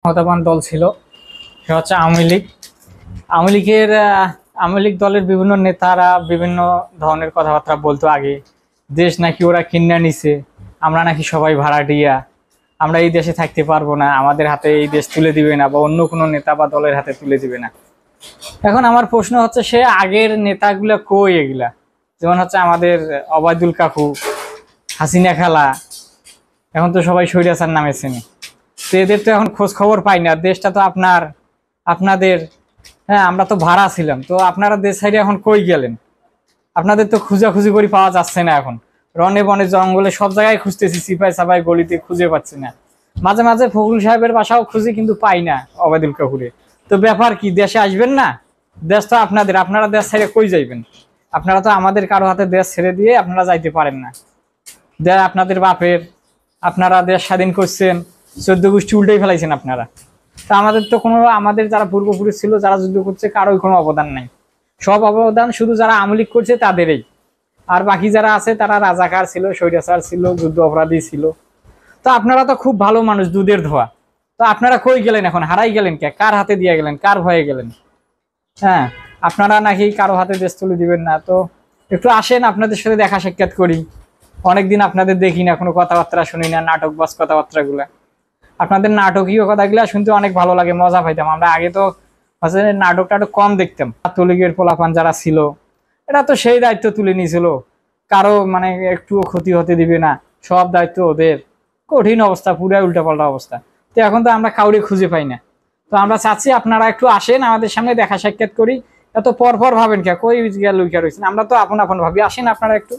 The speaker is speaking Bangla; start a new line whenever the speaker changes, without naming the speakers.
ক্ষমতাবান দল ছিল, সে হচ্ছে আওয়ামী লীগ। আওয়ামী লীগ দলের বিভিন্ন নেতারা বিভিন্ন ধরনের কথাবার্তা বলতো আগে। দেশ নাকি ওরা কিনে নিছে, আমরা নাকি সবাই ভাড়াটিয়া, আমরা এই দেশে থাকতে পারবো না, আমাদের হাতে এই দেশ তুলে দিবে না, বা অন্য কোনো নেতা বা দলের হাতে তুলে দিবে না। এখন আমার প্রশ্ন হচ্ছে, সে আগের নেতাগুলা কই এগুলা? যেমন হচ্ছে আমাদের অবায়দুল কাকু, হাসিনা খালা, এখন তো সবাই স্বৈরাচার নামে চেনে। তো এদের তো এখন খোঁজ খবর পাই না। দেশটা তো আপনাদের, হ্যাঁ আমরা তো ভাড়া ছিলাম, তো আপনারা দেশ সাইডে এখন কই গেলেন? আপনাদের তো খুঁজাখুঁজি করে পাওয়া যাচ্ছে না। এখন রনে বনে জঙ্গলে সব জায়গায় খুঁজতেছি, সিপাই সাপাই গলিতে খুঁজে পাচ্ছি না। মাঝে মাঝে ফখরুল সাহেবের বাসাও খুঁজি, কিন্তু পাই না অবায়দুল কাকুরে। তো ব্যাপার কি, দেশে আসবেন না? দেশ তো আপনাদের, আপনারা দেশ ছেড়ে কই যাইবেন? আপনারা তো আমাদের কারো হাতে দেশ ছেড়ে দিয়ে আপনারা যাইতে পারেন না। দেশ আপনাদের বাপের, আপনারা দেশ স্বাধীন করছেন, 14 গোষ্ঠী উল্টেই ফেলাইছেন আপনারা। তা আমাদের তো কোনো, আমাদের যারা পূর্বপুরুষ ছিল, যারা যুদ্ধ করছে, কারোই কোনো অবদান নাই। সব অবদান শুধু যারা আওয়ামী লীগ করছে তাদেরই। আর বাকি যারা আছে তারা রাজাকার ছিল, স্বৈরাচার ছিল, যুদ্ধ অপরাধী ছিল। তো আপনারা তো খুব ভালো মানুষ, দুধের ধোয়া। তো আপনারা কই গেলেন? এখন হারাই গেলেন কে? কার হাতে দিয়ে গেলেন? কার ভয়ে গেলেন? হ্যাঁ, আপনারা নাকি কারো হাতে দেশ তুলে দিবেন না। তো একটু আসেন, আপনাদের সাথে দেখা সাক্ষাৎ করি। অনেকদিন আপনাদের দেখি না, কোনো কথাবার্তা শুনি না, নাটক বাস কথাবার্তা গুলা। আপনাদের নাটকীয় কথাগুলা শুনতে অনেক ভালো লাগে, মজা পাইতাম। আমরা আগে তো নাটক টাটক কম দেখতাম। ছাত্রলীগের পোলাপান যারা ছিল, এরা তো সেই দায়িত্ব তুলে নিয়েছিল, কারো মানে একটুও ক্ষতি হতে দিবে না, সব দায়িত্ব ওদের। কঠিন অবস্থা, পুরাই উল্টাপাল্টা অবস্থা। তো এখন তো আমরা কাউরে খুঁজে পাই না। তো আমরা চাচ্ছি আপনারা একটু আসেন, আমাদের সামনে দেখা সাক্ষাৎ করি। এত পর ভাবেন কে? কই গেল রয়েছেন? আমরা তো আপন আপন ভাবি, আসেন আপনারা একটু।